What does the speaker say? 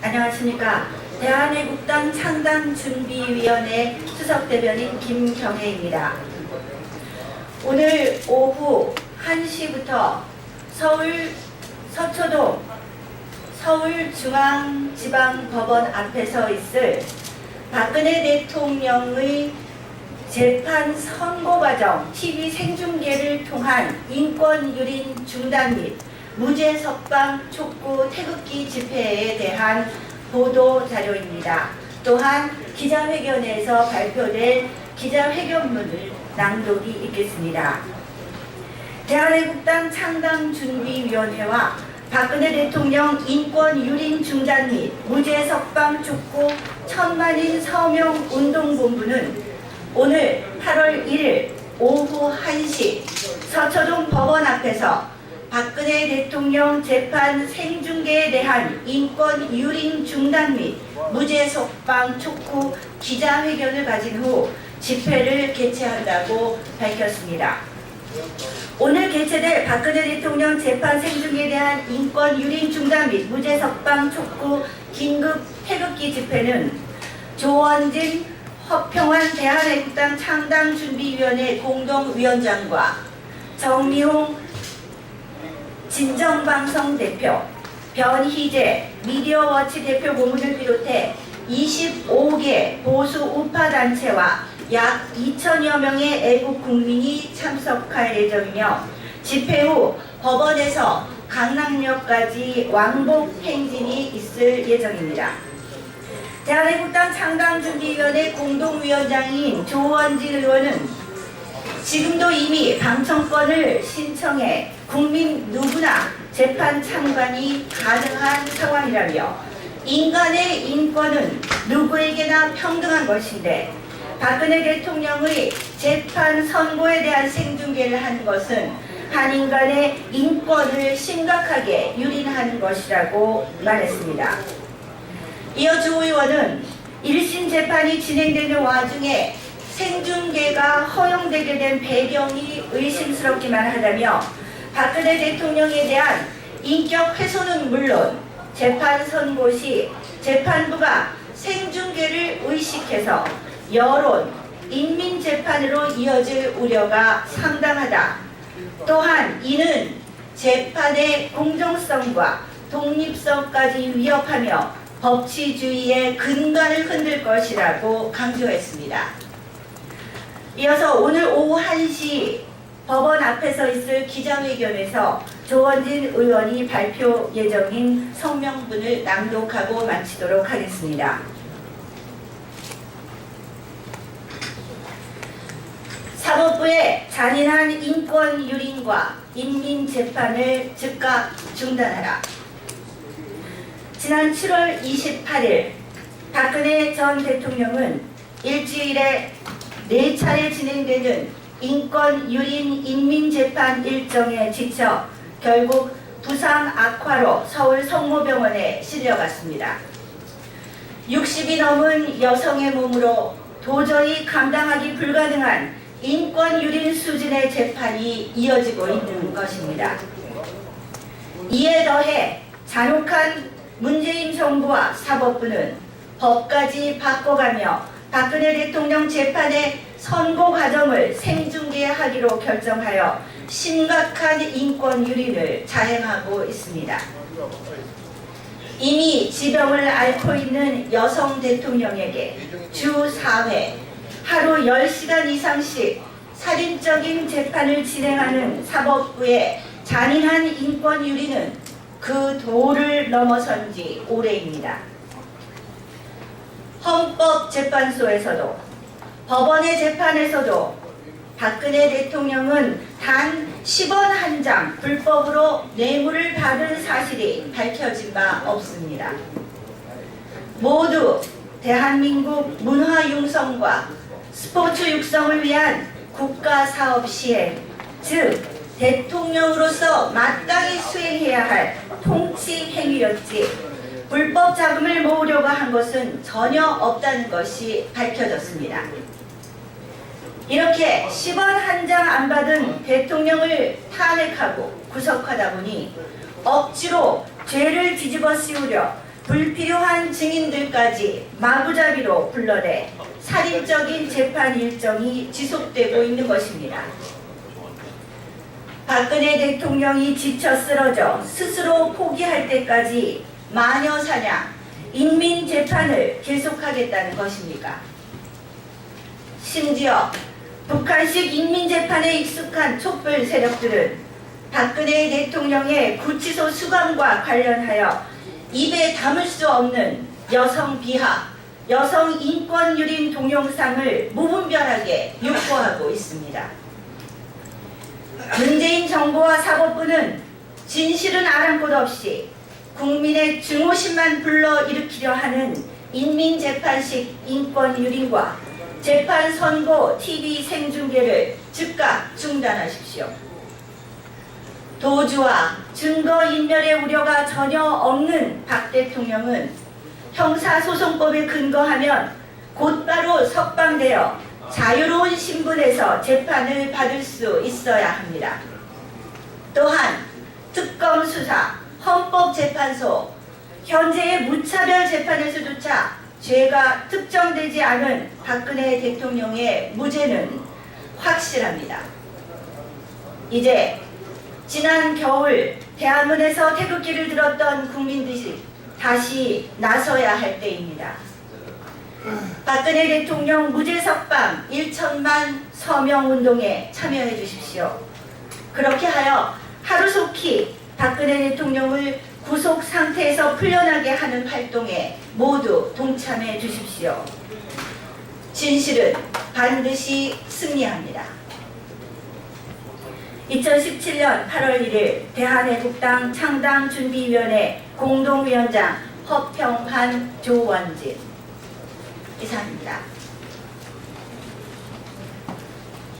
안녕하십니까. 대한애국당 창당준비위원회 수석대변인 김경혜입니다. 오늘 오후 1시부터 서울 서초동 서울중앙지방법원 앞에서 있을 박근혜 대통령의 재판 선고 과정 TV 생중계를 통한 인권유린 중단 및 무죄 석방 촉구 태극기 집회에 대한 보도 자료입니다. 또한 기자회견에서 발표된 기자회견문을 낭독이 있겠습니다. 대한애국당 창당준비위원회와 박근혜 대통령 인권유린 중단 및 무죄 석방 촉구 천만인 서명운동본부는 오늘 8월 1일 오후 1시 서초동 법원 앞에서 박근혜 대통령 재판 생중계에 대한 인권 유린 중단 및 무죄 석방 촉구 기자회견을 가진 후 집회를 개최한다고 밝혔습니다. 오늘 개최될 박근혜 대통령 재판 생중계에 대한 인권 유린 중단 및 무죄 석방 촉구 긴급 태극기 집회는 조원진 허평환 대한애국당 창당준비위원회 공동위원장과 정미홍 진정방송 대표, 변희재 미디어워치 대표 고문을 비롯해 25개 보수 우파 단체와 약 2천여 명의 애국 국민이 참석할 예정이며 집회 후 법원에서 강남역까지 왕복 행진이 있을 예정입니다. 대한애국당 창당준비위원회 공동위원장인 조원진 의원은 지금도 이미 방청권을 신청해 국민 누구나 재판 참관이 가능한 상황이라며 인간의 인권은 누구에게나 평등한 것인데 박근혜 대통령의 재판 선고에 대한 생중계를 하는 것은 한 인간의 인권을 심각하게 유린하는 것이라고 말했습니다. 이어 조 의원은 1심 재판이 진행되는 와중에 생중계가 허용되게 된 배경이 의심스럽기만 하다며 박근혜 대통령에 대한 인격 훼손은 물론 재판 선고 시 재판부가 생중계를 의식해서 여론, 인민재판으로 이어질 우려가 상당하다. 또한 이는 재판의 공정성과 독립성까지 위협하며 법치주의의 근간을 흔들 것이라고 강조했습니다. 이어서 오늘 오후 1시 법원 앞에서 있을 기자회견에서 조원진 의원이 발표 예정인 성명문을 낭독하고 마치도록 하겠습니다. 사법부의 잔인한 인권 유린과 인민재판을 즉각 중단하라. 지난 7월 28일 박근혜 전 대통령은 일주일에 4차례 진행되는 인권 유린 인민재판 일정에 지쳐 결국 부상 악화로 서울 성모병원에 실려갔습니다. 60이 넘은 여성의 몸으로 도저히 감당하기 불가능한 인권 유린 수준의 재판이 이어지고 있는 것입니다. 이에 더해 잔혹한 문재인 정부와 사법부는 법까지 바꿔가며 박근혜 대통령 재판의 선고 과정을 생중계하기로 결정하여 심각한 인권 유린을 자행하고 있습니다. 이미 지병을 앓고 있는 여성 대통령에게 주 4회 하루 10시간 이상씩 살인적인 재판을 진행하는 사법부의 잔인한 인권 유린은 그 도를 넘어선 지 오래입니다. 헌법재판소에서도 법원의 재판에서도 박근혜 대통령은 단 10원 한 장 불법으로 뇌물을 받은 사실이 밝혀진 바 없습니다. 모두 대한민국 문화 융성과 스포츠 육성을 위한 국가사업 시행, 즉 대통령으로서 마땅히 수행해야 할 통치 행위였지 불법 자금을 모으려고 한 것은 전혀 없다는 것이 밝혀졌습니다. 이렇게 10원 한 장 안 받은 대통령을 탄핵하고 구속하다 보니 억지로 죄를 뒤집어 씌우려 불필요한 증인들까지 마구잡이로 불러내 살인적인 재판 일정이 지속되고 있는 것입니다. 박근혜 대통령이 지쳐 쓰러져 스스로 포기할 때까지 마녀사냥, 인민재판을 계속하겠다는 것입니까? 심지어 북한식 인민재판에 익숙한 촛불 세력들은 박근혜 대통령의 구치소 수감과 관련하여 입에 담을 수 없는 여성 비하, 여성 인권 유린 동영상을 무분별하게 유포하고 있습니다. 문재인 정부와 사법부는 진실은 아랑곳 없이 국민의 증오심만 불러일으키려 하는 인민재판식 인권 유린과 재판 선고 TV 생중계를 즉각 중단하십시오. 도주와 증거인멸의 우려가 전혀 없는 박 대통령은 형사소송법에 근거하면 곧바로 석방되어 자유로운 신분에서 재판을 받을 수 있어야 합니다. 또한 특검 수사, 헌법재판소, 현재의 무차별 재판에서조차 죄가 특정되지 않은 박근혜 대통령의 무죄는 확실합니다. 이제 지난 겨울 대한문에서 태극기를 들었던 국민들이 다시 나서야 할 때입니다. 박근혜 대통령 무죄 석방 1천만 서명 운동에 참여해 주십시오. 그렇게 하여 하루속히 박근혜 대통령을 구속 상태에서 풀려나게 하는 활동에 모두 동참해 주십시오. 진실은 반드시 승리합니다. 2017년 8월 1일 대한애국당 창당준비위원회 공동위원장 허평한, 조원진 이상입니다.